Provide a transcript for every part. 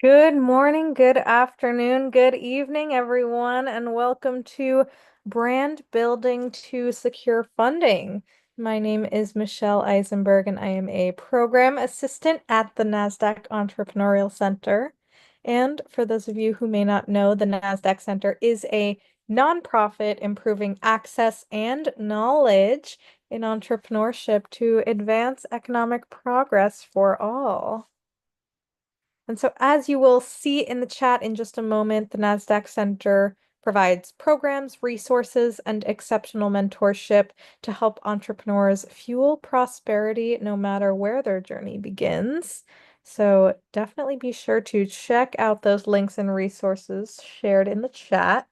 Good morning, good afternoon, good evening, everyone, and welcome to Brand Building to Secure Funding. My name is Michelle Eisenberg, and I am a program assistant at the Nasdaq Entrepreneurial Center. And for those of you who may not know, the Nasdaq Center is a nonprofit improving access and knowledge in entrepreneurship to advance economic progress for all. And so, as you will see in the chat in just a moment, the NASDAQ Center provides programs, resources, and exceptional mentorship to help entrepreneurs fuel prosperity no matter where their journey begins. So, definitely be sure to check out those links and resources shared in the chat.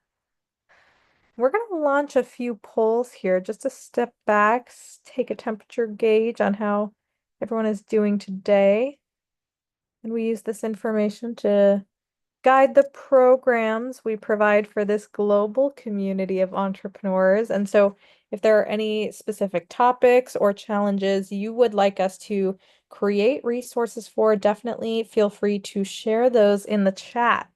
We're going to launch a few polls here just to step back, take a temperature gauge on how everyone is doing today. And we use this information to guide the programs we provide for this global community of entrepreneurs. And so, if there are any specific topics or challenges you would like us to create resources for, definitely feel free to share those in the chat.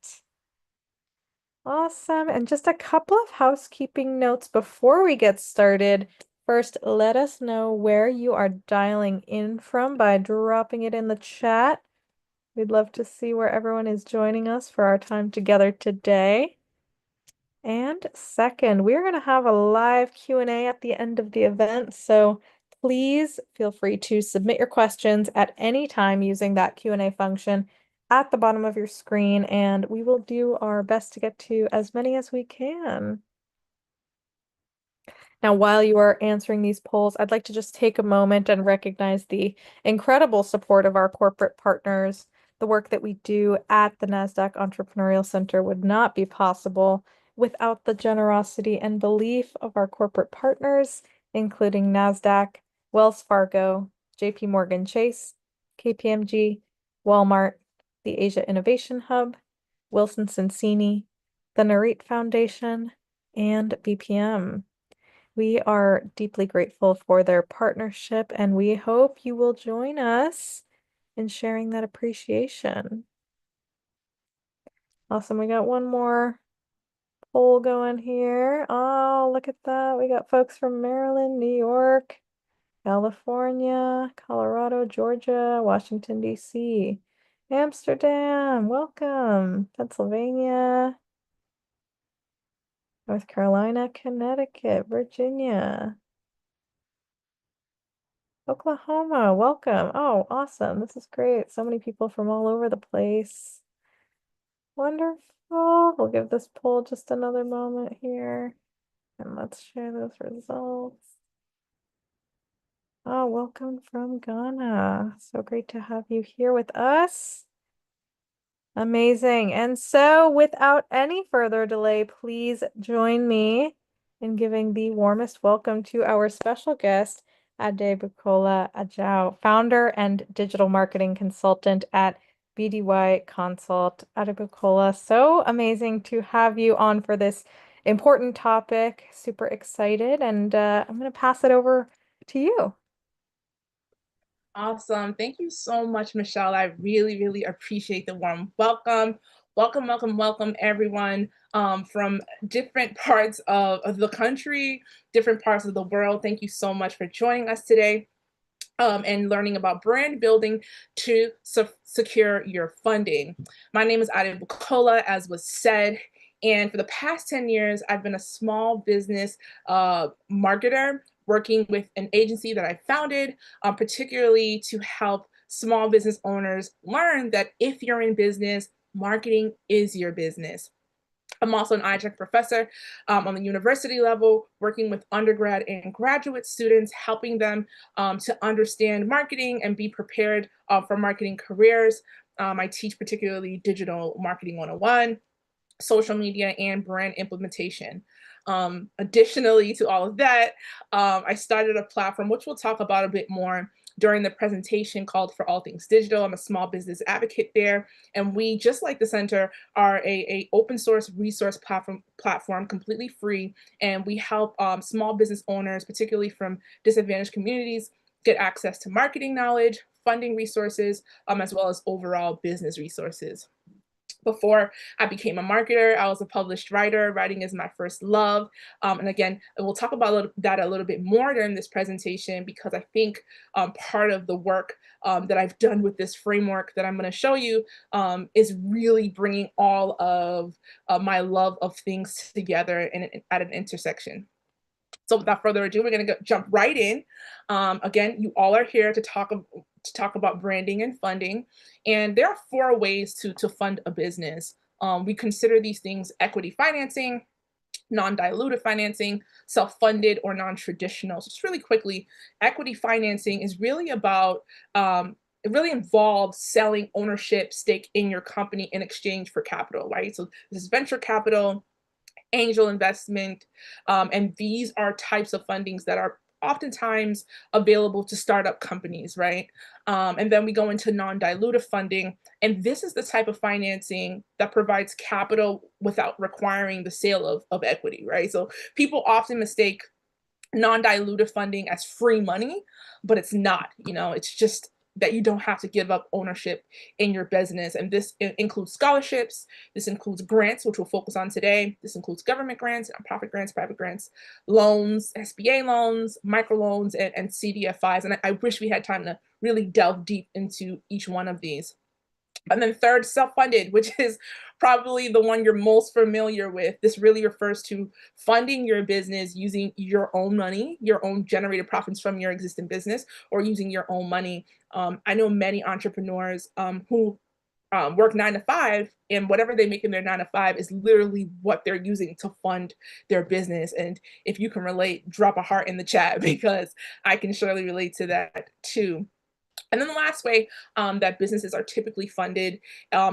Awesome. And just a couple of housekeeping notes before we get started. First, let us know where you are dialing in from by dropping it in the chat. We'd love to see where everyone is joining us for our time together today. And second, we're going to have a live Q&A at the end of the event, so please feel free to submit your questions at any time using that Q&A function at the bottom of your screen, and we will do our best to get to as many as we can. Now, while you are answering these polls, I'd like to just take a moment and recognize the incredible support of our corporate partners. The work that we do at the NASDAQ Entrepreneurial Center would not be possible without the generosity and belief of our corporate partners, including NASDAQ, Wells Fargo, JP Morgan Chase, KPMG, Walmart, the Asia Innovation Hub, Wilson Sonsini, the Narit Foundation, and BPM. We are deeply grateful for their partnership, and we hope you will join us in sharing that appreciation. Awesome. We got one more poll going here. Oh, look at that. We got folks from Maryland, New York, California, Colorado, Georgia, Washington, D.C., Amsterdam. Welcome. Pennsylvania, North Carolina, Connecticut, Virginia. Oklahoma, welcome. Oh, awesome. This is great. So many people from all over the place. Wonderful. We'll give this poll just another moment here. And let's share those results. Oh, welcome from Ghana. So great to have you here with us. Amazing. And so, without any further delay, please join me in giving the warmest welcome to our special guest, Adebukola Ajao, founder and digital marketing consultant at B.D.Y Consult. Adebukola, so amazing to have you on for this important topic. Super excited, and I'm going to pass it over to you. Awesome. Thank you so much, Michelle. I really, really appreciate the warm welcome. Welcome, welcome, welcome, everyone from different parts of the country, different parts of the world. Thank you so much for joining us today and learning about brand building to secure your funding. My name is Adebukola, as was said. And for the past 10 years, I've been a small business marketer working with an agency that I founded, particularly to help small business owners learn that if you're in business, marketing is your business. I'm also an iTech professor on the university level, working with undergrad and graduate students, helping them to understand marketing and be prepared for marketing careers. I teach particularly digital marketing 101, social media, and brand implementation. Additionally to all of that, I started a platform, which we'll talk about a bit more during the presentation, called For All Things Digital. I'm a small business advocate there. And we, just like the center, are a open source resource platform completely free. And we help small business owners, particularly from disadvantaged communities, get access to marketing knowledge, funding resources, as well as overall business resources. Before I became a marketer, I was a published writer. Writing is my first love. And again, we'll talk about that a little bit more during this presentation, because I think part of the work that I've done with this framework that I'm going to show you is really bringing all of my love of things together at an intersection. So without further ado, we're going to jump right in. Again, you all are here to talk about branding and funding. And there are four ways to fund a business. We consider these things equity financing, non-dilutive financing, self-funded, or non-traditional. So just really quickly, equity financing is really about, it really involves selling ownership stake in your company in exchange for capital, right? So this is venture capital, angel investment, and these are types of fundings that are oftentimes available to startup companies, right? And then we go into non-dilutive funding, and this is the type of financing that provides capital without requiring the sale of equity, right? So people often mistake non-dilutive funding as free money, but it's not. It's just that you don't have to give up ownership in your business. And this includes scholarships, this includes grants, which we'll focus on today. This includes government grants, nonprofit grants, private grants, loans, SBA loans, microloans, and CDFIs. And I wish we had time to really delve deep into each one of these. And then third, self-funded, which is probably the one you're most familiar with. This really refers to funding your business using your own money, your own generated profits from your existing business, or using your own money. I know many entrepreneurs who work 9 to 5, and whatever they make in their 9 to 5 is literally what they're using to fund their business. And if you can relate, drop a heart in the chat, because I can surely relate to that too. And then the last way that businesses are typically funded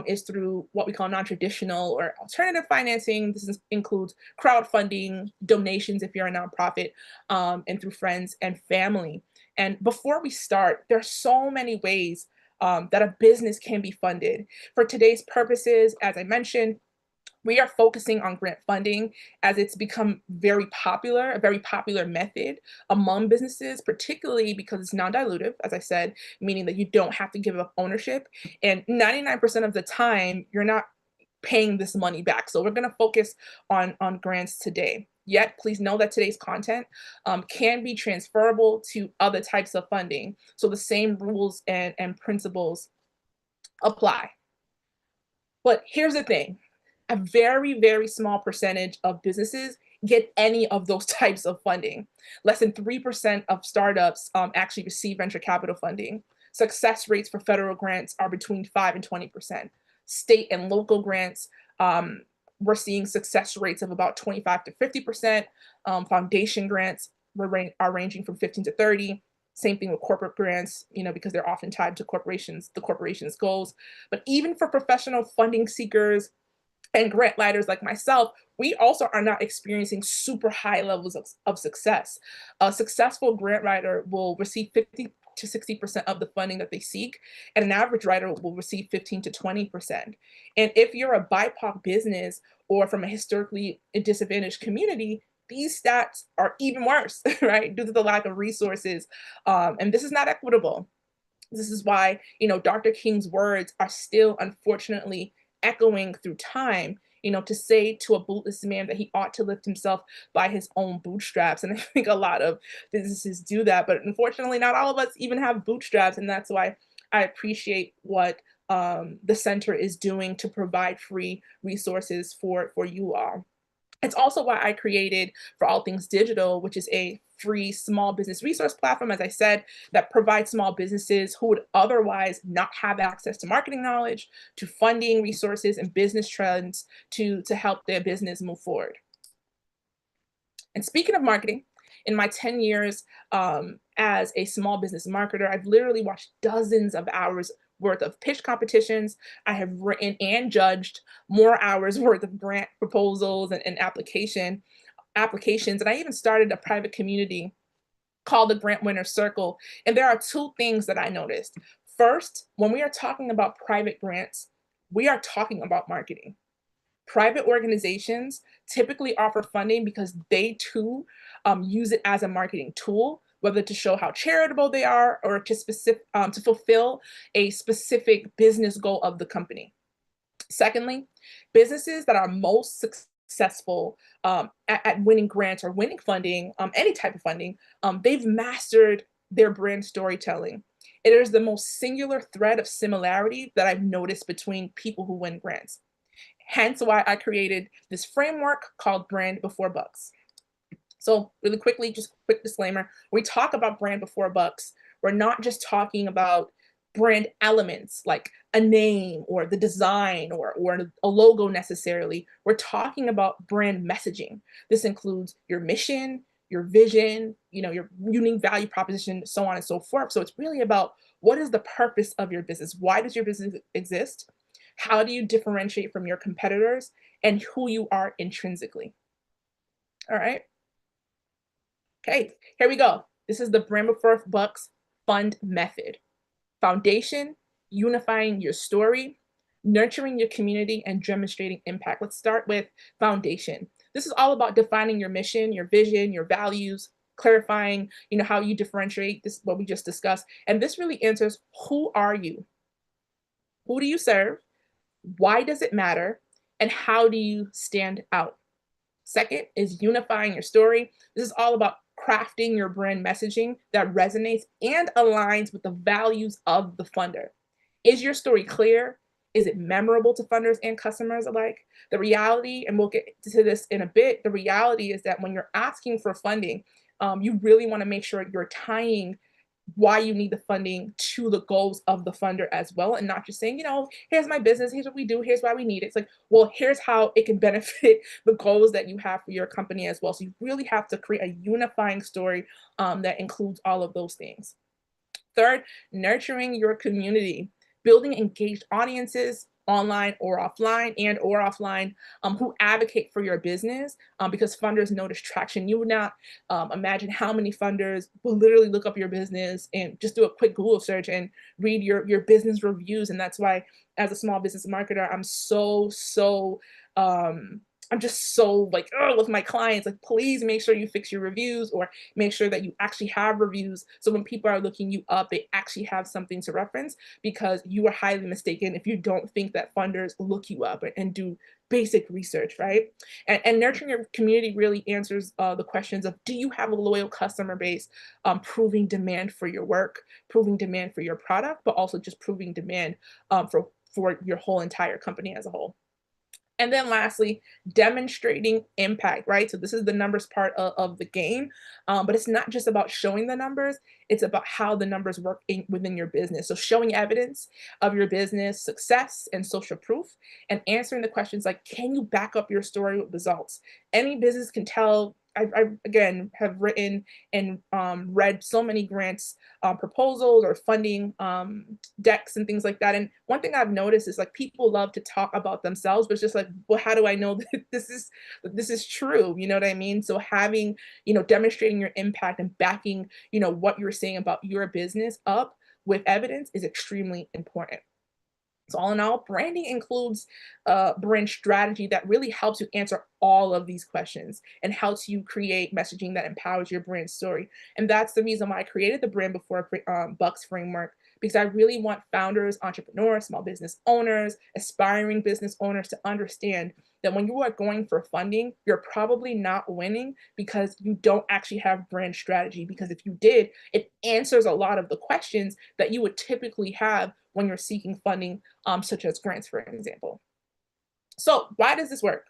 is through what we call non-traditional or alternative financing. Includes crowdfunding, donations if you're a nonprofit, and through friends and family. And before we start, there are so many ways that a business can be funded. For today's purposes, as I mentioned, we are focusing on grant funding as it's become a very popular method among businesses, particularly because it's non-dilutive, as I said, meaning that you don't have to give up ownership. And 99% of the time, you're not paying this money back. So we're going to focus on grants today. Yet, please know that today's content can be transferable to other types of funding. So the same rules and principles apply. But here's the thing. A very, very small percentage of businesses get any of those types of funding. Less than 3% of startups actually receive venture capital funding. Success rates for federal grants are between 5 and 20%. State and local grants, we're seeing success rates of about 25 to 50%. Foundation grants are ranging from 15 to 30. Same thing with corporate grants, because they're often tied to the corporation's goals. But even for professional funding seekers and grant writers like myself, we also are not experiencing super high levels of success. A successful grant writer will receive 50 to 60% of the funding that they seek, and an average writer will receive 15 to 20%. And if you're a BIPOC business or from a historically disadvantaged community, these stats are even worse, right? Due to the lack of resources. And this is not equitable. This is why, Dr. King's words are still, unfortunately, echoing through time, to say to a bootless man that he ought to lift himself by his own bootstraps. And I think a lot of businesses do that, but unfortunately, not all of us even have bootstraps. And that's why I appreciate what the center is doing to provide free resources for you all. It's also why I created For All Things Digital, which is a free small business resource platform, as I said, that provides small businesses who would otherwise not have access to marketing knowledge, to funding resources and business trends to help their business move forward. And speaking of marketing, in my 10 years as a small business marketer, I've literally watched dozens of hours worth of pitch competitions. I have written and judged more hours worth of grant proposals and applications. And I even started a private community called the Grant Winner Circle. And there are two things that I noticed. First, when we are talking about private grants, we are talking about marketing. Private organizations typically offer funding because they too use it as a marketing tool, whether to show how charitable they are or to fulfill a specific business goal of the company. Secondly, businesses that are most successful at winning grants or winning funding, any type of funding, they've mastered their brand storytelling. It is the most singular thread of similarity that I've noticed between people who win grants. Hence why I created this framework called Brand Before Bucks. So really quickly, just quick disclaimer, we talk about brand before bucks. We're not just talking about brand elements like a name or the design or a logo necessarily. We're talking about brand messaging. This includes your mission, your vision, your unique value proposition, so on and so forth. So it's really about what is the purpose of your business? Why does your business exist? How do you differentiate from your competitors and who you are intrinsically? All right. Okay, here we go. This is the Brand Before Bucks fund method. Foundation, unifying your story, nurturing your community, and demonstrating impact. Let's start with foundation. This is all about defining your mission, your vision, your values, clarifying, how you differentiate. This is what we just discussed. And this really answers, who are you? Who do you serve? Why does it matter? And how do you stand out? Second is unifying your story. This is all about crafting your brand messaging that resonates and aligns with the values of the funder. Is your story clear? Is it memorable to funders and customers alike? The reality, and we'll get to this in a bit, the reality is that when you're asking for funding, you really want to make sure you're tying why you need the funding to the goals of the funder as well, and not just saying, here's my business, here's what we do, here's why we need it. It's like, well, here's how it can benefit the goals that you have for your company as well. So you really have to create a unifying story that includes all of those things. Third, nurturing your community, building engaged audiences online or offline, who advocate for your business, because funders notice traction. You would not imagine how many funders will literally look up your business and just do a quick Google search and read your business reviews. And that's why, as a small business marketer, I'm just so like, with my clients, like, please make sure you fix your reviews, or make sure that you actually have reviews. So when people are looking you up, they actually have something to reference, because you are highly mistaken if you don't think that funders look you up and do basic research, right? And nurturing your community really answers the questions of, do you have a loyal customer base, proving demand for your work, proving demand for your product, but also just proving demand for your whole entire company as a whole. And then lastly, demonstrating impact, right? So this is the numbers part of the game, but it's not just about showing the numbers, it's about how the numbers work within your business. So showing evidence of your business success and social proof, and answering the questions like, can you back up your story with results? Any business can tell. I again have written and read so many grants proposals or funding decks and things like that. And one thing I've noticed is, like, people love to talk about themselves, but it's just like, well, how do I know that this is true? You know what I mean? So having, demonstrating your impact and backing, what you're saying about your business up with evidence is extremely important. So all in all, branding includes brand strategy that really helps you answer all of these questions and helps you create messaging that empowers your brand story. And that's the reason why I created the Brand Before Bucks framework, because I really want founders, entrepreneurs, small business owners, aspiring business owners to understand that when you are going for funding, you're probably not winning because you don't actually have brand strategy. Because if you did, it answers a lot of the questions that you would typically have when you're seeking funding, such as grants, for example. So why does this work?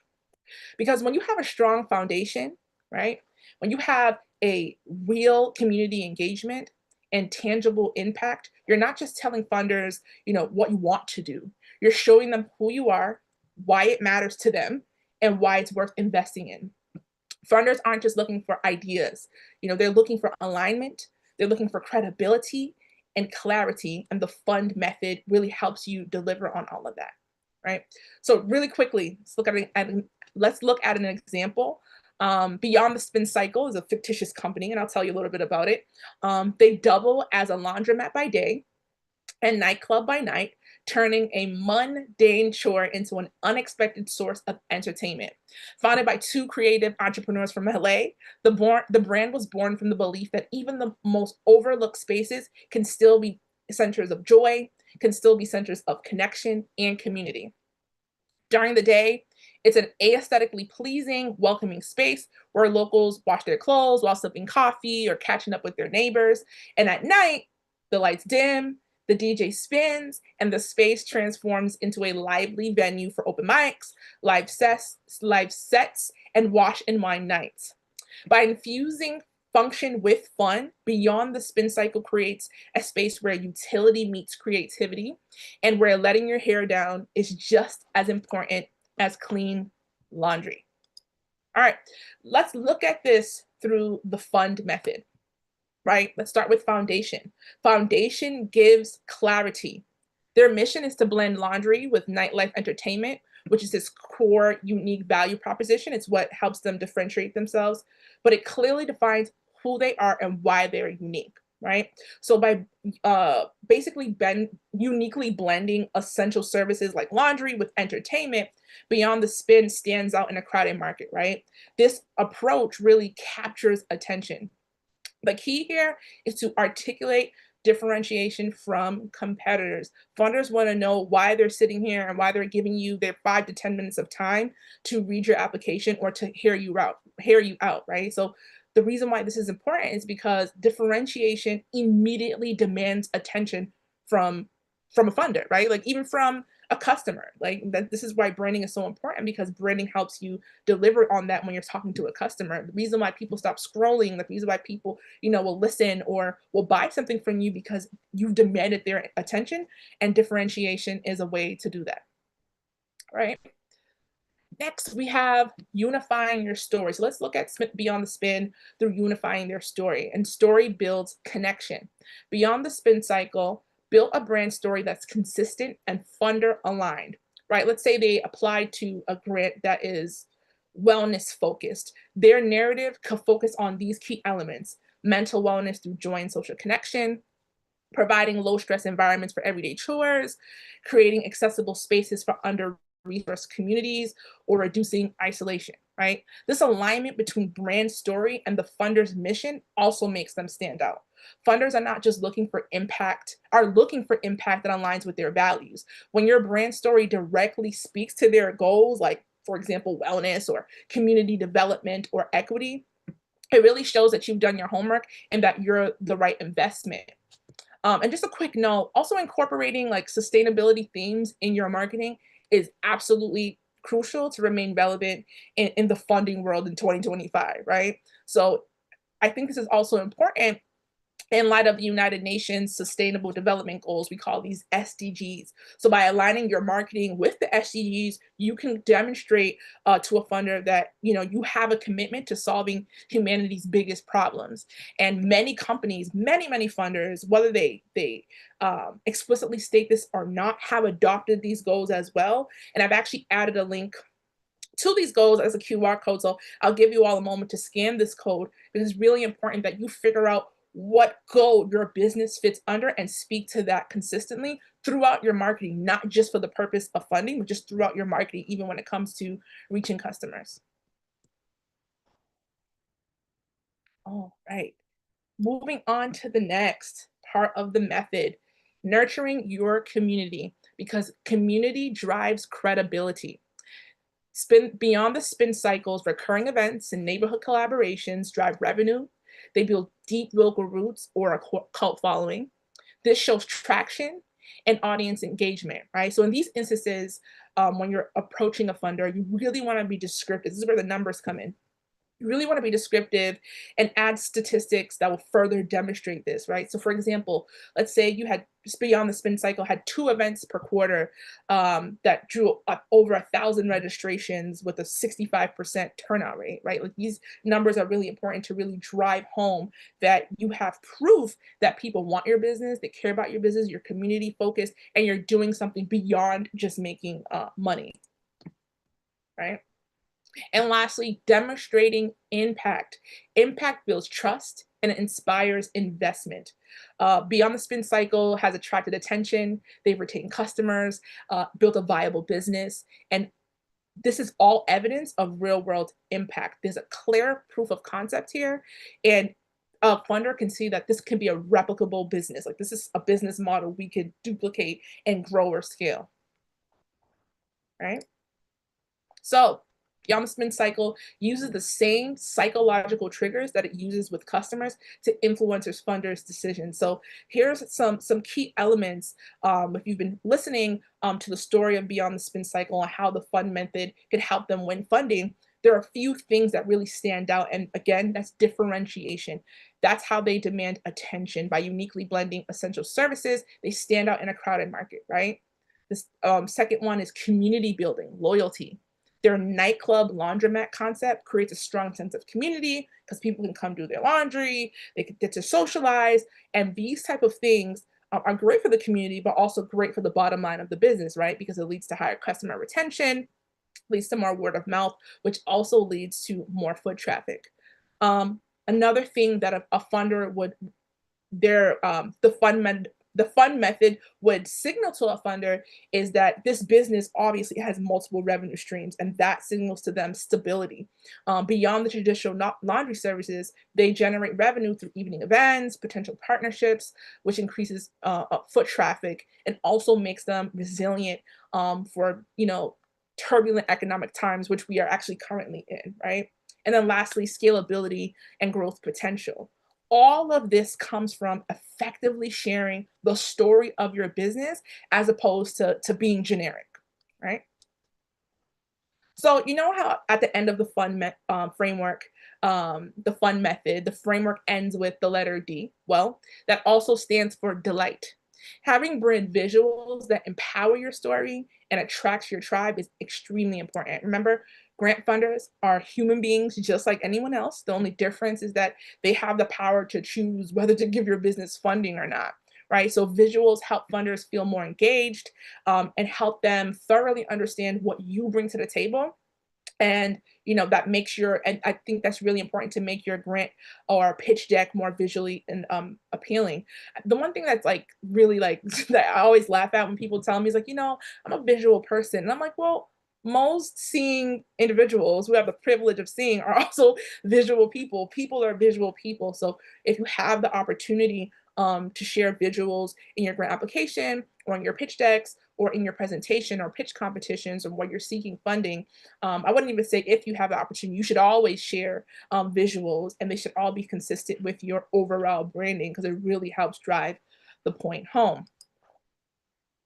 Because when you have a strong foundation, right? When you have a real community engagement and tangible impact, you're not just telling funders, what you want to do. You're showing them who you are, why it matters to them, and why it's worth investing in. Funders aren't just looking for ideas. They're looking for alignment, they're looking for credibility and clarity, and the fund method really helps you deliver on all of that, right? So really quickly, let's look at an example. Beyond the Spin Cycle is a fictitious company, and I'll tell you a little bit about it. They double as a laundromat by day and nightclub by night, turning a mundane chore into an unexpected source of entertainment. Founded by two creative entrepreneurs from LA, the brand was born from the belief that even the most overlooked spaces can still be centers of joy, can still be centers of connection and community. During the day, it's an aesthetically pleasing, welcoming space where locals wash their clothes while sipping coffee or catching up with their neighbors. And at night, the lights dim, the DJ spins, and the space transforms into a lively venue for open mics, live sets, and wash and wine nights. By infusing function with fun, Beyond the Spin Cycle creates a space where utility meets creativity and where letting your hair down is just as important as clean laundry. All right, let's look at this through the fund method, right? Let's start with foundation. Foundation gives clarity. Their mission is to blend laundry with nightlife entertainment, which is its core unique value proposition. It's what helps them differentiate themselves, but it clearly defines who they are and why they're unique, right? So by basically uniquely blending essential services like laundry with entertainment, Beyond the Spin stands out in a crowded market, right? This approach really captures attention. The key here is to articulate differentiation from competitors. Funders want to know why they're sitting here and why they're giving you their 5 to 10 minutes of time to read your application or to hear you out, right? So the reason why this is important is because differentiation immediately demands attention from from a funder, right? Like even from a customer. Like that this is why branding is so important, because branding helps you deliver on that when you're talking to a customer. The reason why people stop scrolling, the reason why people, will listen or will buy something from you because you've demanded their attention, and differentiation is a way to do that. Right? Next, we have unifying your story. So let's look at Beyond the Spin through unifying their story. And story builds connection. Beyond the Spin cycle built a brand story that's consistent and funder aligned, right? Let's say they applied to a grant that is wellness focused. Their narrative could focus on these key elements: mental wellness through joy and social connection, providing low stress environments for everyday chores, creating accessible spaces for under resource communities, or reducing isolation, right? This alignment between brand story and the funder's mission also makes them stand out. Funders are not just looking for impact that aligns with their values. When your brand story directly speaks to their goals, like for example, wellness or community development or equity, it really shows that you've done your homework and that you're the right investment. And just a quick note, also incorporating like sustainability themes in your marketing is absolutely crucial to remain relevant in the funding world in 2025, right? So I think this is also important in light of the United Nations Sustainable Development Goals. We call these SDGs. So by aligning your marketing with the SDGs, you can demonstrate to a funder that you have a commitment to solving humanity's biggest problems. And many companies, many funders, whether they explicitly state this or not, have adopted these goals as well. And I've actually added a link to these goals as a QR code. So I'll give you all a moment to scan this code, because it's really important that you figure out what goal your business fits under and speak to that consistently throughout your marketing, not just for the purpose of funding, but just throughout your marketing, even when it comes to reaching customers. All right. Moving on to the next part of the method, nurturing your community, because community drives credibility. Beyond the Spin cycles, recurring events and neighborhood collaborations drive revenue. They build deep local roots or a cult following. This shows traction and audience engagement, right? So in these instances, when you're approaching a funder, you really want to be descriptive. This is where the numbers come in. You really want to be descriptive and add statistics that will further demonstrate this, right? So for example, let's say you had Beyond the Spin cycle had 2 events per quarter that drew up over 1,000 registrations with a 65% turnout rate, right? Like these numbers are really important to really drive home that you have proof that people want your business, they care about your business, you're community focused, and you're doing something beyond just making money, right? And lastly, demonstrating impact. Impact builds trust and it inspires investment. Beyond the Spin cycle has attracted attention, they've retained customers, built a viable business, and this is all evidence of real world impact. There's a clear proof of concept here, and a funder can see that this can be a replicable business. Like this is a business model we could duplicate and grow or scale, right? So Beyond the Spin Cycle uses the same psychological triggers that it uses with customers to influencers, funders' decisions. So here's some key elements. If you've been listening to the story of Beyond the Spin Cycle and how the fund method could help them win funding, there are a few things that really stand out. And again, that's differentiation. That's how they demand attention. By uniquely blending essential services, they stand out in a crowded market, right? This second one is community building, loyalty. Their nightclub laundromat concept creates a strong sense of community because people can come do their laundry, they can get to socialize, and these type of things are great for the community, but also great for the bottom line of the business, right? Because it leads to higher customer retention, leads to more word of mouth, which also leads to more foot traffic. Another thing that a funder would the fund method would signal to a funder is that this business obviously has multiple revenue streams, and that signals to them stability. Beyond the traditional laundry services, they generate revenue through evening events, potential partnerships, which increases foot traffic and also makes them resilient for turbulent economic times, which we are actually currently in, right? And then lastly, scalability and growth potential. All of this comes from effectively sharing the story of your business as opposed to being generic, right? So you know how at the end of the framework, the fund method, the framework ends with the letter D? Well, that also stands for delight. Having brand visuals that empower your story and attracts your tribe is extremely important. Remember, grant funders are human beings just like anyone else. The only difference is that they have the power to choose whether to give your business funding or not, right? So visuals help funders feel more engaged and help them thoroughly understand what you bring to the table. And that makes and I think that's really important to make your grant or pitch deck more visually and appealing. The one thing that's like really like that I always laugh at when people tell me is like, I'm a visual person. And I'm like, well, most seeing individuals who have the privilege of seeing are also visual people. People are visual people. So if you have the opportunity to share visuals in your grant application or in your pitch decks or in your presentation or pitch competitions or where you're seeking funding, I wouldn't even say if you have the opportunity, you should always share visuals, and they should all be consistent with your overall branding because it really helps drive the point home.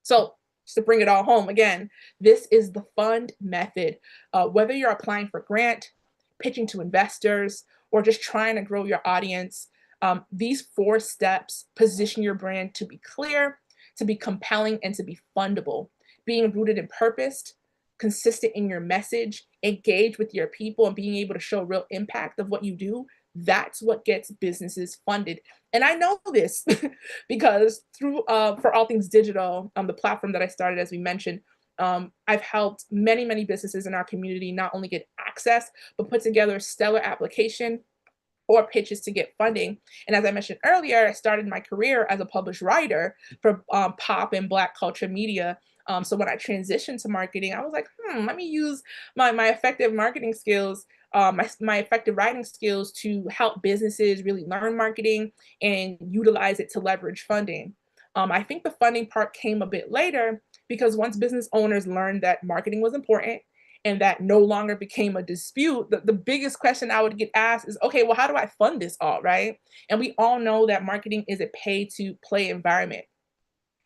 So just to bring it all home again, this is the fund method. Whether you're applying for grant, pitching to investors, or just trying to grow your audience, these 4 steps position your brand to be clear, to be compelling, and to be fundable. Being rooted in purpose, consistent in your message, engage with your people, and being able to show real impact of what you do, that's what gets businesses funded. And I know this because through For All Things Digital, the platform that I started, as we mentioned, I've helped many businesses in our community not only get access, but put together a stellar application or pitches to get funding. And as I mentioned earlier, I started my career as a published writer for pop and Black culture media. So when I transitioned to marketing, I was like, let me use my effective marketing skills, my effective writing skills to help businesses really learn marketing and utilize it to leverage funding. I think the funding part came a bit later because once business owners learned that marketing was important and that no longer became a dispute, the biggest question I would get asked is, okay, well, how do I fund this all, right? And we all know that marketing is a pay to play environment.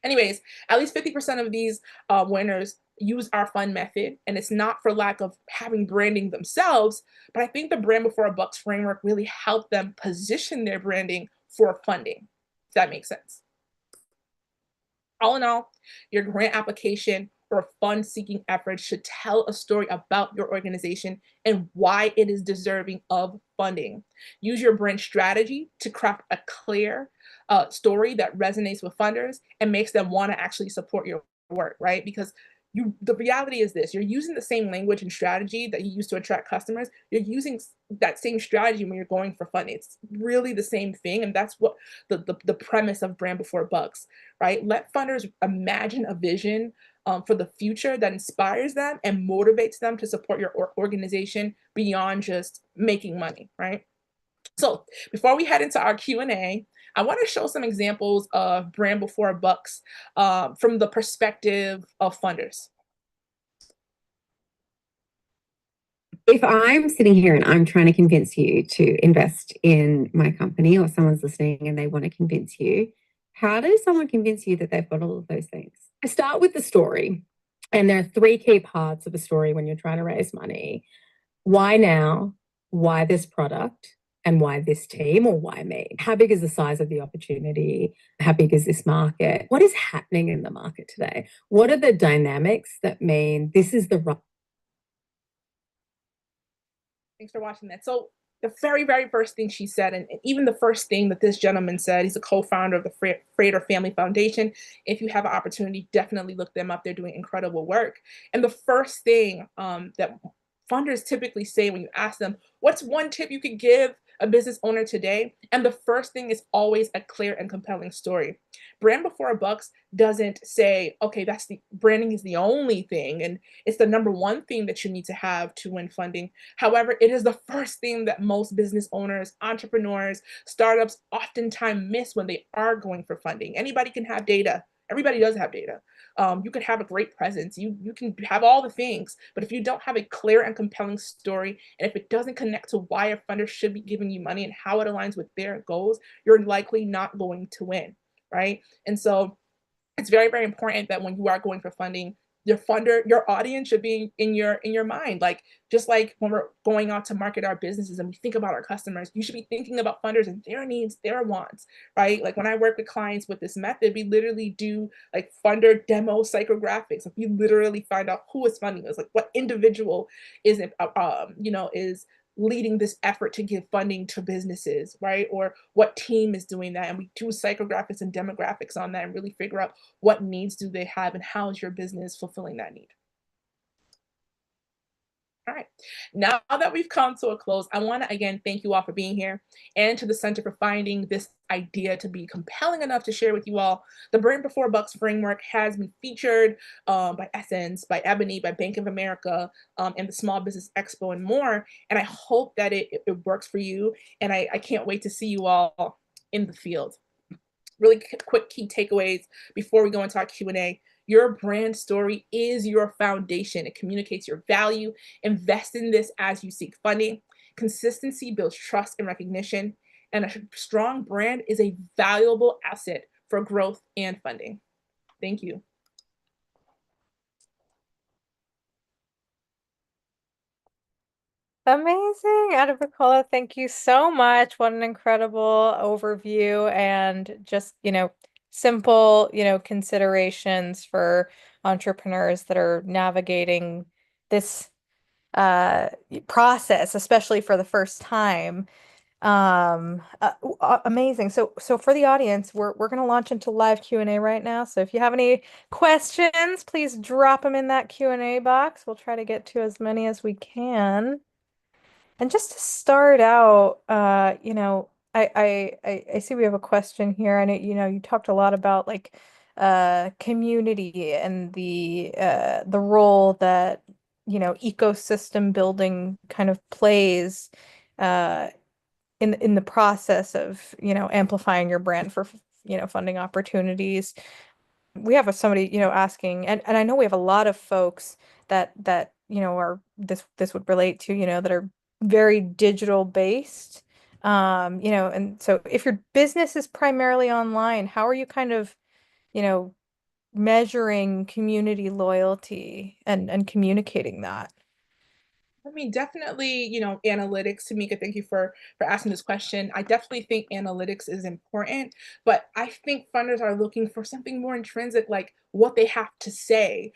Anyways, at least 50% of these winners use our fund method, and it's not for lack of having branding themselves, but I think the Brand Before a Bucks framework really helped them position their branding for funding, if that makes sense. All in all, your grant application or fund seeking efforts should tell a story about your organization and why it is deserving of funding. Use your brand strategy to craft a clear story that resonates with funders and makes them want to actually support your work, right? Because the reality is this: you're using the same language and strategy that you use to attract customers. You're using that same strategy when you're going for funding. It's really the same thing, and that's what the premise of Brand Before Bucks, right? Let funders imagine a vision for the future that inspires them and motivates them to support your organization beyond just making money, right? So before we head into our Q&A, I want to show some examples of Brand Before Bucks from the perspective of funders. if I'm sitting here and I'm trying to convince you to invest in my company, or someone's listening and they want to convince you, how does someone convince you that they've got all of those things? I start with the story. And there are three key parts of a story when you're trying to raise money. Why now? Why this product? And why this team, or why me? How big is the size of the opportunity? How big is this market? What is happening in the market today? What are the dynamics that mean this is the right? Thanks for watching that. So the very, very first thing she said, and even the first thing that this gentleman said, he's a co-founder of the Frater Family Foundation. If you have an opportunity, definitely look them up. They're doing incredible work. And the first thing that funders typically say when you ask them, what's one tip you could give a business owner today? And the first thing is always a clear and compelling story. Brand Before a Bucks doesn't say, okay, that's the branding is the only thing, and it's the number one thing that you need to have to win funding. However, it is the first thing that most business owners, entrepreneurs, startups oftentimes miss when they are going for funding. Anybody can have data. Everybody does have data. You can have a great presence. You can have all the things, but if you don't have a clear and compelling story, and if it doesn't connect to why a funder should be giving you money and how it aligns with their goals, you're likely not going to win, right? And so it's very, very important that when you are going for funding, your funder, your audience should be in your mind. Like, just like when we're going out to market our businesses and we think about our customers, you should be thinking about funders and their needs, their wants, right? Like when I work with clients with this method, we literally do like funder demo psychographics. Like we literally find out who is funding us, like what individual is is leading this effort to give funding to businesses, right? Or what team is doing that. And we do psychographics and demographics on that and really figure out what needs do they have and how is your business fulfilling that need. All right. Now that we've come to a close, I want to again thank you all for being here, and to the Center for finding this idea to be compelling enough to share with you all. The Brand Before Bucks framework has been featured by Essence, by Ebony, by Bank of America, and the Small Business Expo, and more. And I hope that it works for you. And I can't wait to see you all in the field. Really quick key takeaways before we go into our Q&A. Your brand story is your foundation. It communicates your value. Invest in this as you seek funding. Consistency builds trust and recognition. And a strong brand is a valuable asset for growth and funding. Thank you. Amazing, Adebukola. Thank you so much. What an incredible overview and just, simple, considerations for entrepreneurs that are navigating this process, especially for the first time. Amazing. So for the audience, we're going to launch into live Q&A right now. So if you have any questions, please drop them in that Q&A box. We'll try to get to as many as we can. And just to start out, I see we have a question here, and you talked a lot about like community and the role that ecosystem building kind of plays uh in the process of amplifying your brand for funding opportunities. We have somebody, asking, and I know we have a lot of folks that are this would relate to, that are very digital based. And so if your business is primarily online, how are you kind of, you know, measuring community loyalty and communicating that? I mean, definitely, analytics. Tamika, thank you for asking this question. I definitely think analytics is important, but I think funders are looking for something more intrinsic, like what they have to say,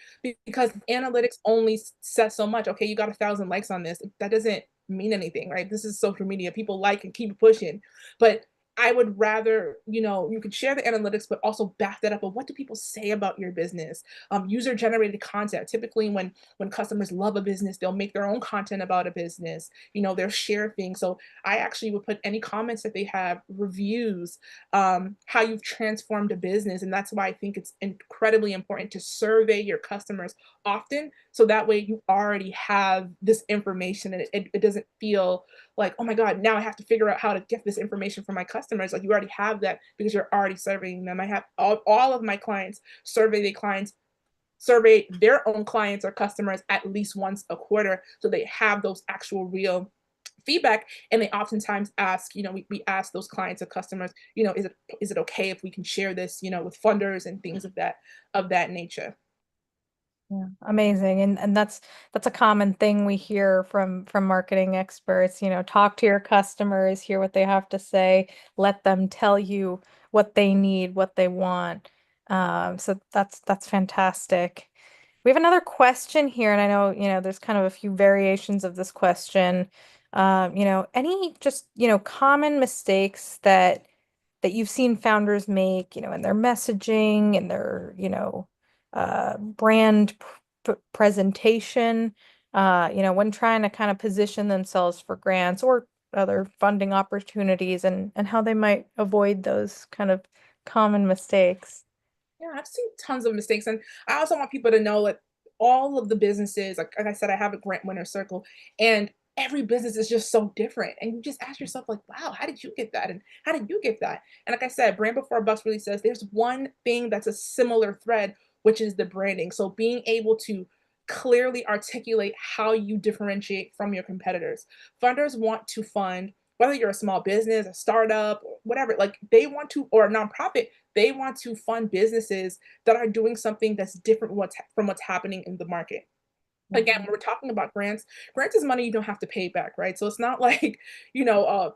because analytics only says so much. Okay, you got 1,000 likes on this. That doesn't mean anything, right? This is social media. People like and keep pushing, but I would rather, you could share the analytics, but also back that up. But what do people say about your business? User generated content. Typically, when customers love a business, they'll make their own content about a business. They'll share things. So I actually would put any comments that they have, reviews, how you've transformed a business. And that's why I think it's incredibly important to survey your customers often. So that way you already have this information, and it doesn't feel like, oh my God, now I have to figure out how to get this information from my customers. Like you already have that because you're already surveying them. I have all of my clients survey their clients survey their own clients or customers at least once a quarter, so they have those actual real feedback. And they oftentimes ask, we ask those clients or customers, is it okay if we can share this, with funders and things of that nature. Yeah, amazing. And that's a common thing we hear from marketing experts, talk to your customers, hear what they have to say, let them tell you what they need, what they want. So that's fantastic. We have another question here, and I know, there's kind of a few variations of this question. Any just, common mistakes that you've seen founders make, in their messaging and their, brand presentation, when trying to kind of position themselves for grants or other funding opportunities, and how they might avoid those kind of common mistakes. Yeah, I've seen tons of mistakes. And I also want people to know that all of the businesses, like I said, I have a grant winner circle, and every business is just so different. And you just ask yourself, like, wow, how did you get that? And how did you get that? And like I said, Brand Before Bucks really says there's one thing that's a similar thread, which is the branding. So being able to clearly articulate how you differentiate from your competitors. Funders want to fund, whether you're a small business, a startup, or whatever, like they want to, or a nonprofit, they want to fund businesses that are doing something that's different from what's happening in the market. Again, when we're talking about grants is money you don't have to pay back, right? So it's not like,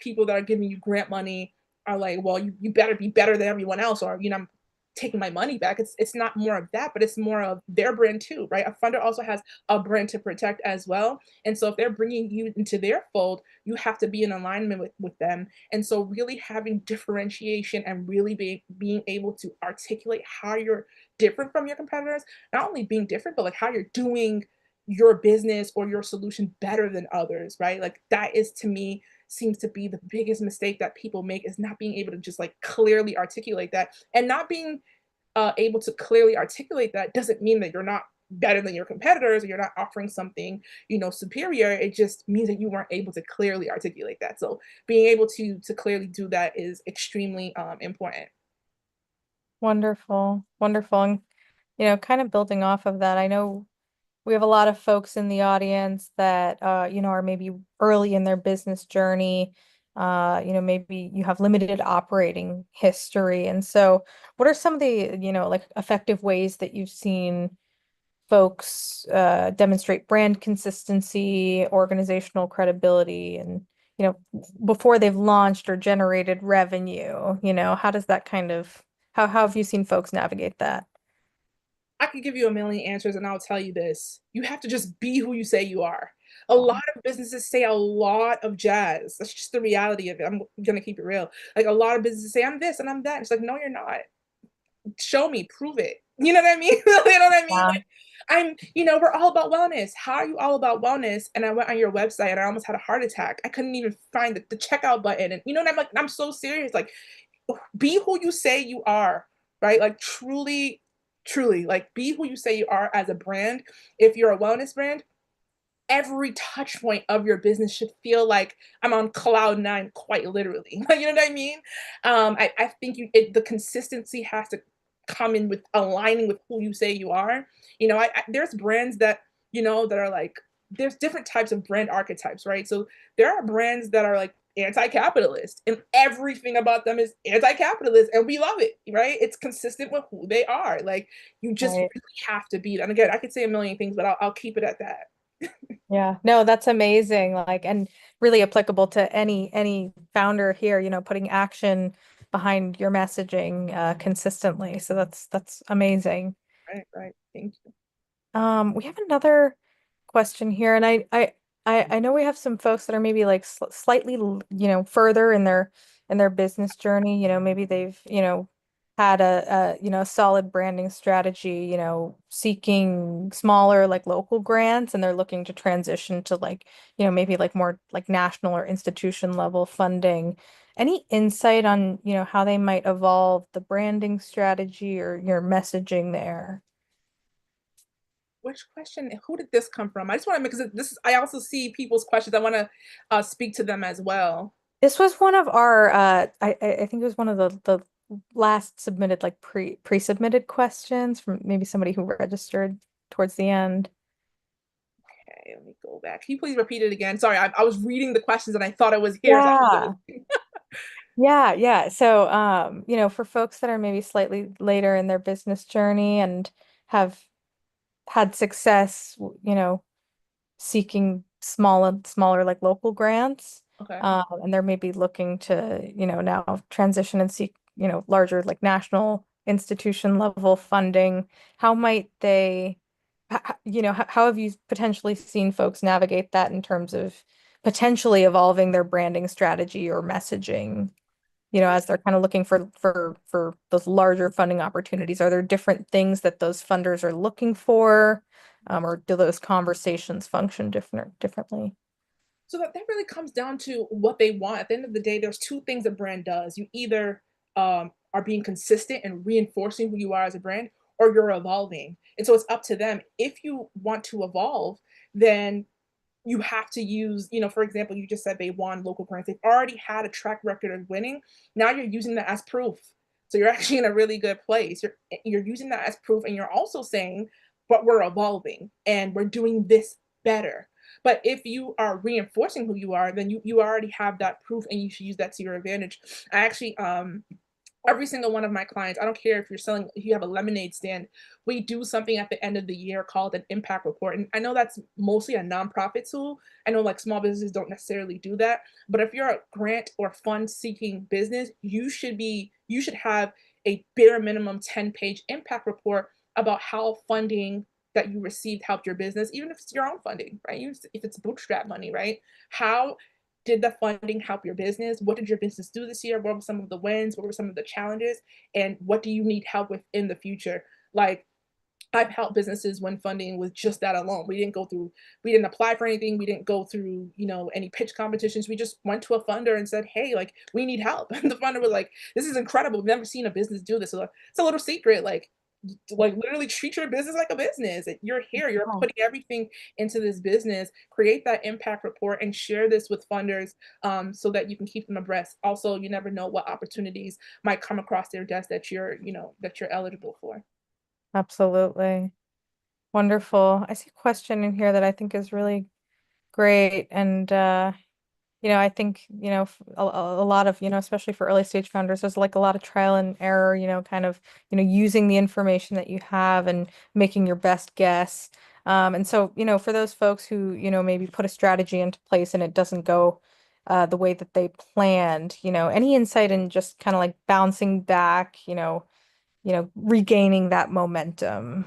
people that are giving you grant money are like, well, you better be better than everyone else, or, I'm taking my money back. It's not more of that, but it's more of their brand too, right? A funder also has a brand to protect as well. And so if they're bringing you into their fold, you have to be in alignment with them. And so really having differentiation and really being able to articulate how you're different from your competitors, not only being different, but like how you're doing your business or your solution better than others, right? Like that is, to me, seems to be the biggest mistake that people make, is not being able to just like clearly articulate that. And not being able to clearly articulate that doesn't mean that you're not better than your competitors or you're not offering something, superior. It just means that you weren't able to clearly articulate that. So being able to clearly do that is extremely important. Wonderful, wonderful. And, kind of building off of that, I know we have a lot of folks in the audience that are maybe early in their business journey. Maybe you have limited operating history. And so what are some of the, like effective ways that you've seen folks demonstrate brand consistency, organizational credibility, and, before they've launched or generated revenue, how does that kind of, how have you seen folks navigate that? I could give you a million answers, and I'll tell you this. You have to just be who you say you are. A lot of businesses say a lot of jazz. That's just the reality of it. I'm gonna keep it real. Like a lot of businesses say, I'm this and I'm that. It's like, no, you're not. Show me, prove it. You know what I mean? You know what I mean? Yeah. Like we're all about wellness. How are you all about wellness? And I went on your website and I almost had a heart attack. I couldn't even find the checkout button. And and I'm like, I'm so serious. Like, be who you say you are, right? Like truly, truly, like be who you say you are as a brand. If you're a wellness brand, every touch point of your business should feel like I'm on cloud nine, quite literally. You know what I mean? I think the consistency has to come in with aligning with who you say you are. There's brands that, that are like, there's different types of brand archetypes, right? So there are brands that are like anti-capitalist, and everything about them is anti-capitalist, and we love it, right? It's consistent with who they are. Like you just Right. really have to be. And again, I could say a million things, but I'll keep it at that. Yeah, no, that's amazing. Like, and really applicable to any founder here, putting action behind your messaging consistently. So that's amazing. Right, right. Thank you. We have another question here, and I know we have some folks that are maybe like slightly, further in their business journey. Maybe they've, had a solid branding strategy, seeking smaller like local grants, and they're looking to transition to like, maybe like more like national or institution level funding. Any insight on, how they might evolve the branding strategy or your messaging there? Which question? Who did this come from? I just want to, because this is, I also see people's questions. I want to speak to them as well. This was one of our I think it was one of the last submitted like pre-submitted questions from maybe somebody who registered towards the end. Okay, let me go back. Can you please repeat it again? Sorry, I was reading the questions and I thought I was here. So Yeah. Yeah. So, for folks that are maybe slightly later in their business journey and have had success, seeking smaller like local grants, okay. and they're maybe looking to, now transition and seek, larger like national institution level funding. How might they, how have you potentially seen folks navigate that in terms of potentially evolving their branding strategy or messaging? As they're kind of looking for those larger funding opportunities? Are there different things that those funders are looking for, or do those conversations function differently? So that really comes down to what they want. At the end of the day, there's two things a brand does. You either are being consistent and reinforcing who you are as a brand, or you're evolving. And so it's up to them. If you want to evolve, then you have to use, for example, you just said they won local grants. They've already had a track record of winning. Now you're using that as proof. So you're actually in a really good place. You're using that as proof, and you're also saying, but we're evolving and we're doing this better. But if you are reinforcing who you are, then you already have that proof and you should use that to your advantage. I actually every single one of my clients, I don't care if you're selling, if you have a lemonade stand, we do something at the end of the year called an impact report. And I know that's mostly a nonprofit tool. I know like small businesses don't necessarily do that, but if you're a grant or fund seeking business, you should have a bare minimum 10-page impact report about how funding that you received helped your business, even if it's your own funding, right? If it's bootstrap money, right? How did the funding help your business? What did your business do this year? What were some of the wins? What were some of the challenges? And what do you need help with in the future? Like, I've helped businesses win funding with just that alone. We didn't apply for anything. We didn't go through, any pitch competitions. We just went to a funder and said, hey, like, we need help. And the funder was like, this is incredible. We've never seen a business do this. So it's a little secret. Like literally treat your business like a business. You're here, you're Oh, putting everything into this business. Create that impact report and share this with funders, so that you can keep them abreast. Also, you never know what opportunities might come across their desk that you're eligible for. absolutely. Wonderful. I see a question in here that I think is really great. And I think, a lot of, especially for early stage founders, there's like a lot of trial and error, kind of, using the information that you have and making your best guess. And so, for those folks who, maybe put a strategy into place and it doesn't go the way that they planned, any insight in just kind of like bouncing back, regaining that momentum.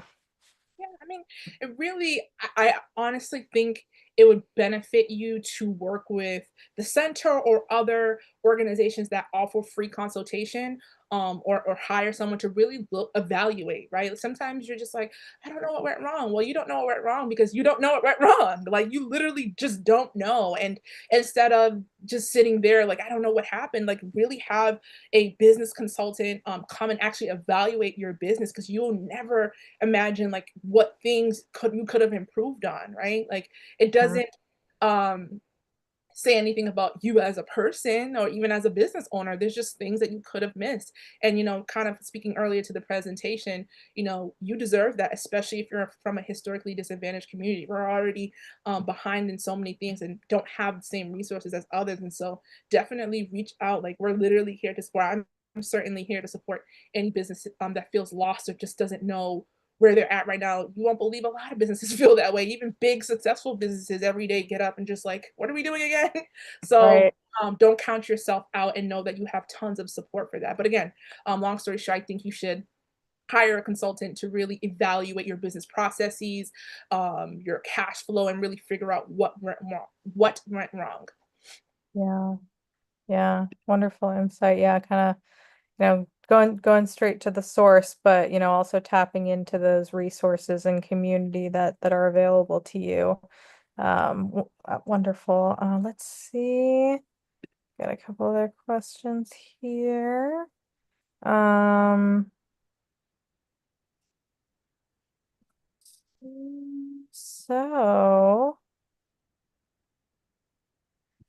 Yeah, I mean, it really, I honestly think it would benefit you to work with the center or other organizations that offer free consultation, or hire someone to really evaluate, right? Sometimes you're just like, I don't know what went wrong. Well, you don't know what went wrong because you don't know what went wrong. Like, you literally just don't know. And instead of just sitting there, like, I don't know what happened, like, really have a business consultant come and actually evaluate your business, because you'll never imagine like what things could have improved on, right? Like, it doesn't um say anything about you as a person or even as a business owner. There's just things that you could have missed. And kind of speaking earlier to the presentation, you deserve that, especially if you're from a historically disadvantaged community. We're already behind in so many things and don't have the same resources as others. And so definitely reach out. Like, we're literally here to support. I'm certainly here to support any business that feels lost or just doesn't know where they're at right now. You won't believe a lot of businesses feel that way. Even big successful businesses every day get up and just like, what are we doing again? So Right. don't count yourself out and know that you have tons of support for that. But again, long story short, I think you should hire a consultant to really evaluate your business processes, your cash flow, and really figure out what went wrong. What went wrong. Yeah. Yeah. Wonderful insight. Yeah. Kind of, going straight to the source, but also tapping into those resources and community that are available to you. Wonderful. Let's see. Got a couple other questions here. Um, so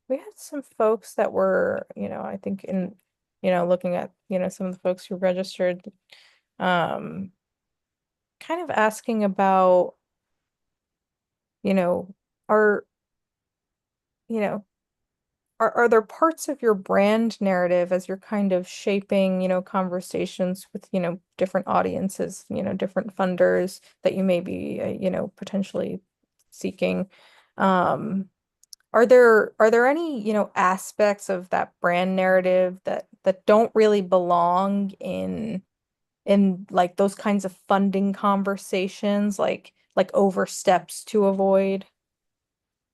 we had some folks that were, I think looking at, some of the folks who registered, um, kind of asking about, you know, are, you know, are there parts of your brand narrative as you're kind of shaping, conversations with, different audiences, different funders that you may be, potentially seeking? Um, are there any, aspects of that brand narrative that don't really belong in like those kinds of funding conversations, like oversteps to avoid?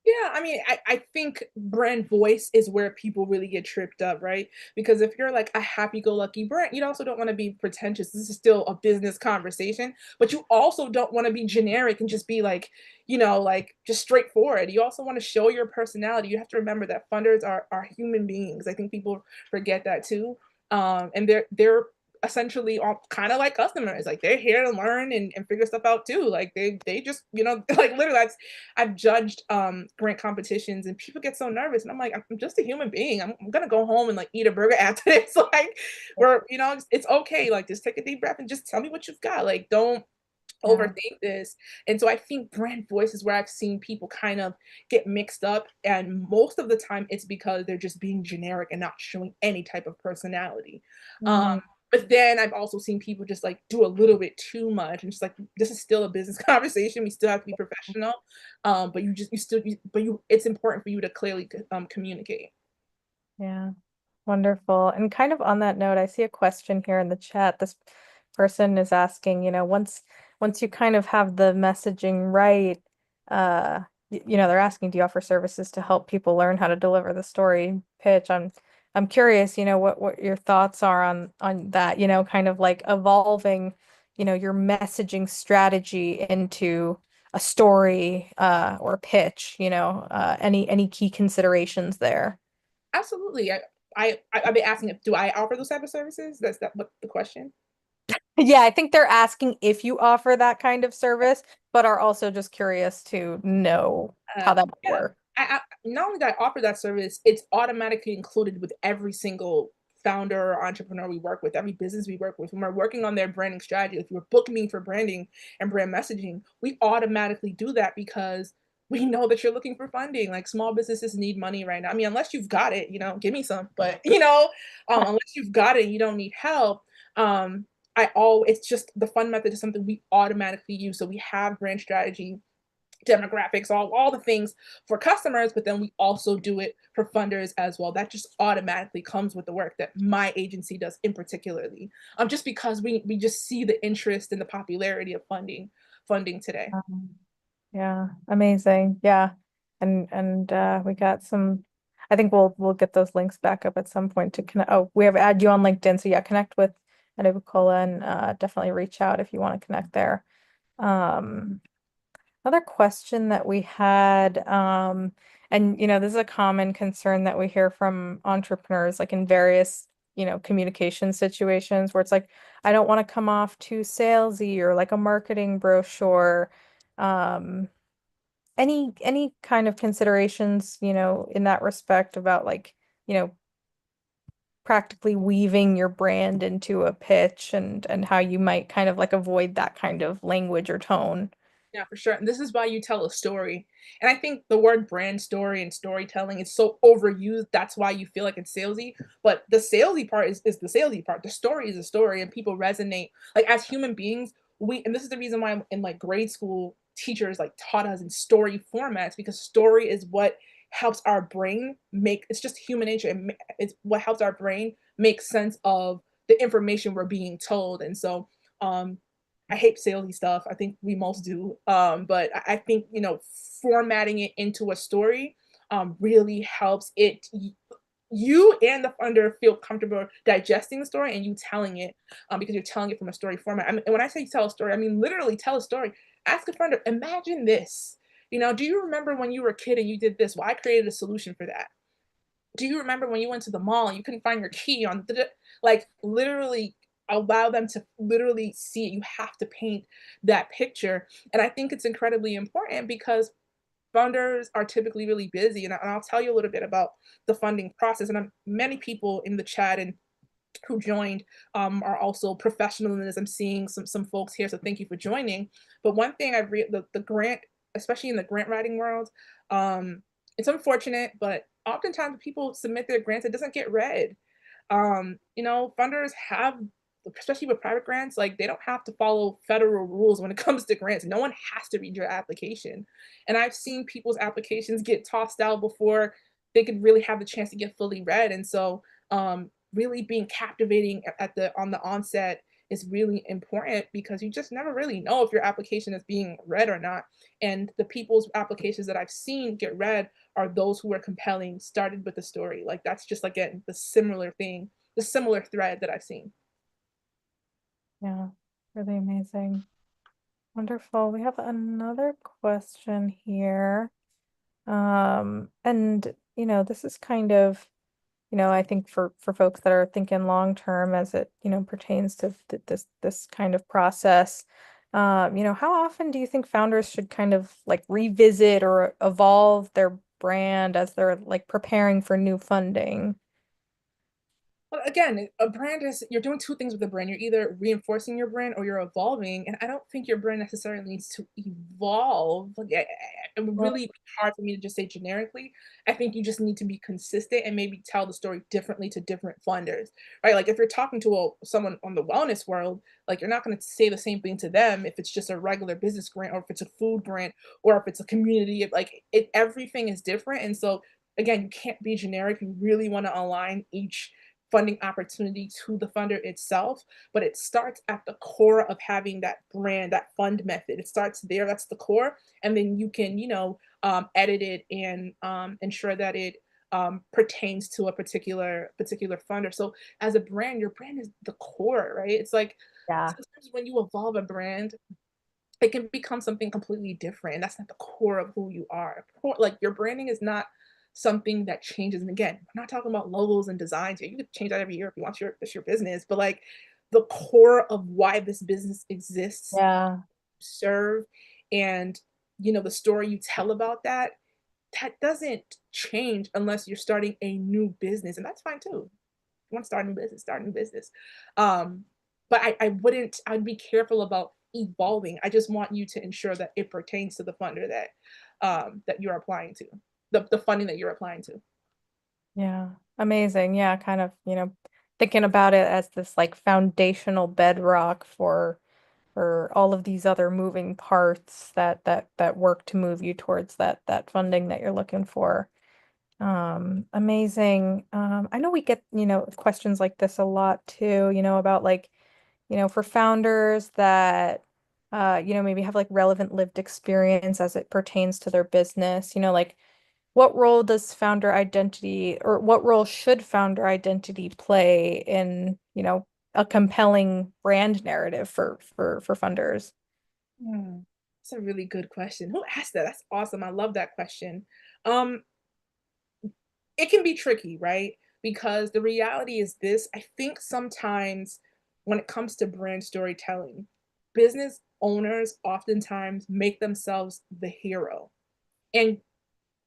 Yeah, I mean, I think brand voice is where people really get tripped up, right? Because if you're like a happy-go-lucky brand, you also don't want to be pretentious. This is still a business conversation, but you also don't want to be generic and just be like, like just straightforward. You also want to show your personality. You have to remember that funders are human beings. I think people forget that too. And they're essentially all kind of like customers. Like they're here to learn and figure stuff out too. Like they just, like literally I've judged grant competitions and people get so nervous and I'm like, I'm just a human being. I'm gonna go home and like eat a burger after this. Like we're, it's okay. Like just take a deep breath and just tell me what you've got. Like don't Yeah. overthink this. And so I think brand voice is where I've seen people kind of get mixed up. And most of the time it's because they're just being generic and not showing any type of personality. Um, Mm, but then I've also seen people just like do a little bit too much and just like this is still a business conversation. We still have to be professional. But it's important for you to clearly communicate. yeah. Wonderful. And kind of on that note, I see a question here in the chat. This person is asking, once you kind of have the messaging right, they're asking, do you offer services to help people learn how to deliver the story pitch? I'm curious, what your thoughts are on that, kind of like evolving, your messaging strategy into a story or pitch, any key considerations there. Absolutely. I've been asking if do I offer those type of services? That's that what the question? Yeah, I think they're asking if you offer that kind of service, but are also just curious to know how that would Yeah, work. I not only that I offer that service, it's automatically included with every single founder or entrepreneur we work with, every business we work with. When we're working on their branding strategy, if you're booking me for branding and brand messaging, we automatically do that because we know that you're looking for funding. Like small businesses need money right now. I mean, unless you've got it, give me some. But unless you've got it, and you don't need help. Um, it's just the fund method is something we automatically use. So we have brand strategy demographics, all the things for customers, but then we also do it for funders as well. That just automatically comes with the work that my agency does in particularly. Just because we just see the interest and the popularity of funding today. Yeah, amazing. Yeah. And we got some, I think we'll get those links back up at some point to connect. Oh, we have add you on LinkedIn. So yeah, connect with Adebukola and definitely reach out if you want to connect there. Um Another question that we had, and this is a common concern that we hear from entrepreneurs, like in various, communication situations where it's like, I don't want to come off too salesy or like a marketing brochure. Um, any kind of considerations, in that respect about like, you know, practically weaving your brand into a pitch and how you might kind of like avoid that kind of language or tone. Yeah, for sure. And this is why you tell a story. And I think the word brand story and storytelling is so overused. That's why you feel like it's salesy. But the salesy part is the salesy part. The story is a story and people resonate. Like as human beings, and this is the reason why in like grade school, teachers like taught us in story formats because story is what helps our brain it's just human nature. It's what helps our brain make sense of the information we're being told. And so, um, I hate salesy stuff. I think we most do. But I think, formatting it into a story really helps you and the funder feel comfortable digesting the story and you telling it because you're telling it from a story format. I mean, and when I say tell a story, I mean literally tell a story. Ask a funder, imagine this. Do you remember when you were a kid and you did this? Well, I created a solution for that. Do you remember when you went to the mall and you couldn't find your key on like literally allow them to literally see it. You have to paint that picture. And I think it's incredibly important because funders are typically really busy. And I'll tell you a little bit about the funding process. And many people in the chat and who joined are also professional in this. I'm seeing some folks here, so thank you for joining. But one thing I've read the grant, especially in the grant writing world, it's unfortunate, but oftentimes people submit their grants, it doesn't get read. You know, funders have, especially with private grants, like they don't have to follow federal rules when it comes to grants. No one has to read your application. And I've seen people's applications get tossed out before they could really have the chance to get fully read. And so really being captivating at the on the onset is really important because you just never really know if your application is being read or not. And the people's applications that I've seen get read are those who are compelling, started with the story. Like that's just again the similar thing, the similar thread that I've seen. Yeah, really amazing. Wonderful. We have another question here. And this is kind of, I think for folks that are thinking long term as it, pertains to this kind of process. How often do you think founders should kind of like revisit or evolve their brand as they're like preparing for new funding? Well, again, a brand is you're doing two things with a brand. You're either reinforcing your brand or you're evolving. And I don't think your brand necessarily needs to evolve. Like, it would Well, really be hard for me to just say generically. I think you just need to be consistent and maybe tell the story differently to different funders, right? Like if you're talking to someone on the wellness world, like you're not going to say the same thing to them if it's just a regular business grant or if it's a food grant or if it's a community. Like everything is different. And so again, you can't be generic. You really want to align each funding opportunity to the funder itself, but it starts at the core of having that brand, that fund method. It starts there, that's the core, and then you can, edit it and ensure that it pertains to a particular funder. So as a brand, your brand is the core, right? It's like yeah. sometimes when you evolve a brand, it can become something completely different. That's not the core of who you are. Like your branding is not something that changes. And again, we're not talking about logos and designs here. You could change that every year if you want it's your business. But like the core of why this business exists, Yeah. serve, and the story you tell about that, that doesn't change unless you're starting a new business. And that's fine too. You want to start a new business, start a new business. Um, but I'd be careful about evolving. I just want you to ensure that it pertains to the funder that you're applying to, the funding that you're applying to. Yeah. Amazing. Yeah, kind of, thinking about it as this like foundational bedrock for all of these other moving parts that work to move you towards that funding that you're looking for. Amazing. I know we get, questions like this a lot too, about like, for founders that maybe have like relevant lived experience as it pertains to their business, like what role does founder identity or what role should founder identity play in, a compelling brand narrative for funders? Hmm, that's a really good question. Who asked that? That's awesome. I love that question. Um, it can be tricky, right? Because the reality is this, I think sometimes when it comes to brand storytelling, business owners oftentimes make themselves the hero. And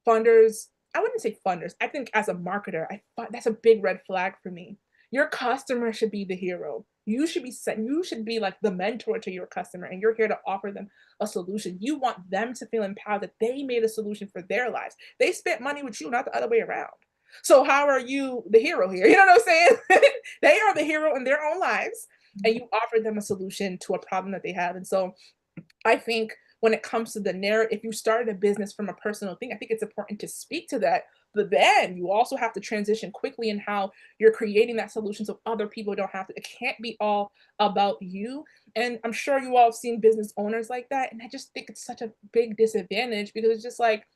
funders, I wouldn't say funders. I think as a marketer, that's a big red flag for me. Your customer should be the hero. You should be like the mentor to your customer and you're here to offer them a solution. You want them to feel empowered that they made a solution for their lives. They spent money with you, not the other way around. So how are you the hero here? You know what I'm saying? They are the hero in their own lives and you offer them a solution to a problem that they have. And so I think when it comes to the narrative, if you started a business from a personal thing, I think it's important to speak to that. But then you also have to transition quickly in how you're creating that solution so other people don't have to. It can't be all about you. And I'm sure you all have seen business owners like that. And I just think it's such a big disadvantage because it's just like,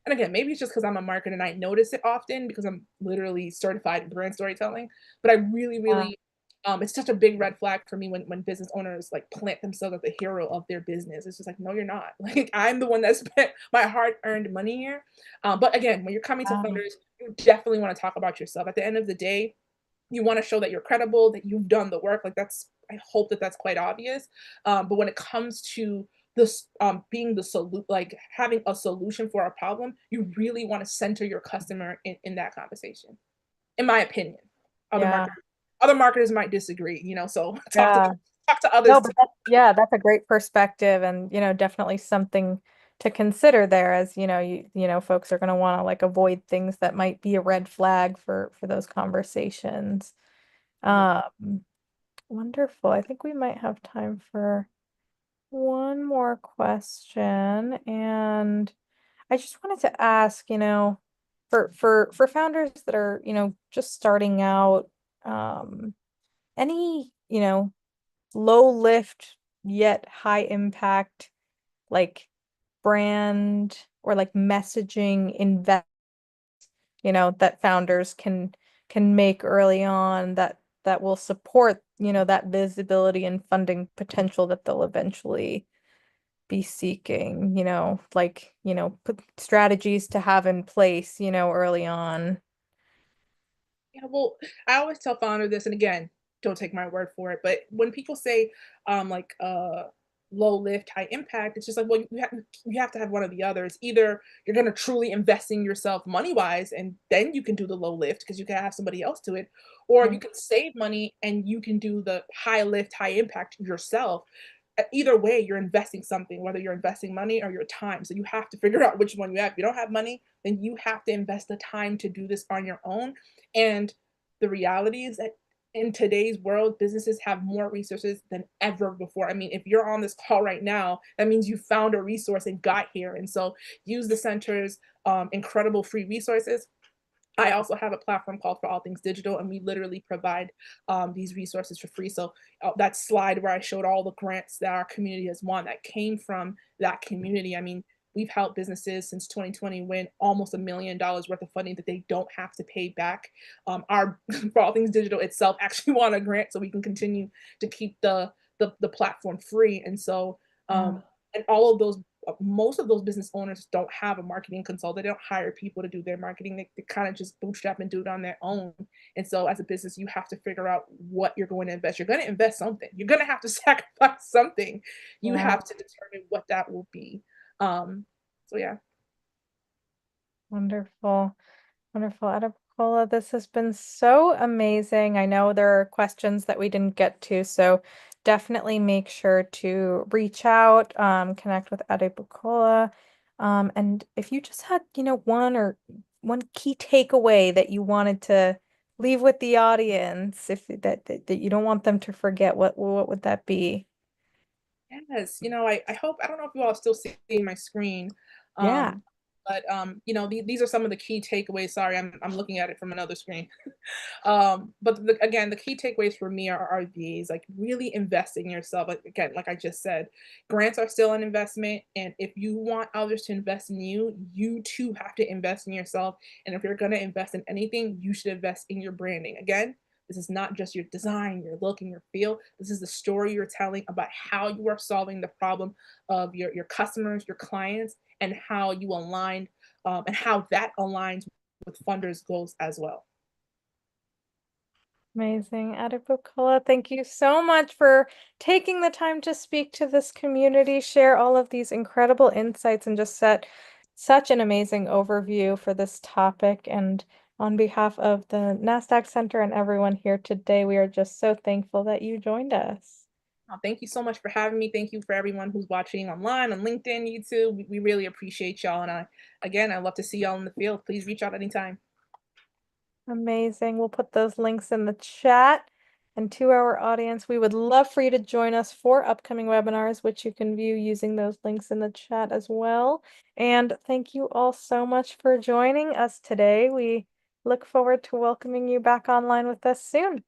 and again, maybe it's just because I'm a marketer and I notice it often because I'm literally certified in brand storytelling. But I really, Yeah. really it's such a big red flag for me when business owners like plant themselves as the hero of their business. It's just like, no, you're not. Like I'm the one that spent my hard-earned money here. But again, when you're coming to Wow. funders, you definitely want to talk about yourself. At the end of the day, you want to show that you're credible, that you've done the work. Like I hope that that's quite obvious. But when it comes to this being the like having a solution for a problem, you really want to center your customer in that conversation, in my opinion, of the Yeah. market. other marketers might disagree, so Yeah. talk to others No, too. but that's a great perspective and, definitely something to consider there as, folks are going to want to like avoid things that might be a red flag for those conversations. Um, Wonderful. I think we might have time for one more question. And I just wanted to ask, for founders that are, just starting out, any, low lift yet high impact like brand or like messaging invest, that founders can make early on that will support, that visibility and funding potential that they'll eventually be seeking, like, put strategies to have in place, early on. Yeah, well, I always tell founder this, and again, don't take my word for it, but when people say like low lift, high impact, it's just like, well, you have to have one or the other. It's either you're gonna truly invest in yourself money wise, and then you can do the low lift because you can have somebody else do it, or you Mm. can save money and you can do the high lift, high impact yourself. Either way, you're investing something, whether you're investing money or your time. So you have to figure out which one you have. If you don't have money, then you have to invest the time to do this on your own. And the reality is that in today's world, businesses have more resources than ever before. I mean, if you're on this call right now, that means you found a resource and got here. And so use the center's incredible free resources. I also have a platform called For All Things Digital, and we literally provide these resources for free. So that slide where I showed all the grants that our community has won that came from that community. I mean, we've helped businesses since 2020 win almost $1 million worth of funding that they don't have to pay back. Our For All Things Digital itself actually won a grant, so we can continue to keep the platform free. And so, Yeah. and all of those most of those business owners don't have a marketing consultant. They don't hire people to do their marketing. They kind of just bootstrap and do it on their own. And so as a business, you have to figure out what you're going to invest. You're going to invest something. You're going to have to sacrifice something. You Yeah. have to determine what that will be. So yeah. Wonderful. Wonderful, Adebukola. This has been so amazing. I know there are questions that we didn't get to, so definitely make sure to reach out, connect with Adebukola. And if you just had, one key takeaway that you wanted to leave with the audience, if that you don't want them to forget, what would that be? Yes, I hope I don't know if you all still seeing my screen, Yeah. um, but these are some of the key takeaways. Sorry, I'm looking at it from another screen. But again, the key takeaways for me are these: like really invest in yourself. Like again, like I just said, grants are still an investment, and if you want others to invest in you, you too have to invest in yourself. And if you're gonna invest in anything, you should invest in your branding. Again, this is not just your design, your look, and your feel. This is the story you're telling about how you are solving the problem of your customers, your clients, and how you align and how that aligns with funders' goals as well. Amazing. Adebukola, thank you so much for taking the time to speak to this community, share all of these incredible insights, and just set such an amazing overview for this topic. And on behalf of the Nasdaq Center and everyone here today, we are just so thankful that you joined us. Thank you so much for having me. Thank you for everyone who's watching online on LinkedIn, YouTube. We really appreciate y'all. And again, I love to see y'all in the field. Please reach out anytime. Amazing. We'll put those links in the chat. And to our audience, we would love for you to join us for upcoming webinars, which you can view using those links in the chat as well. And thank you all so much for joining us today. We look forward to welcoming you back online with us soon.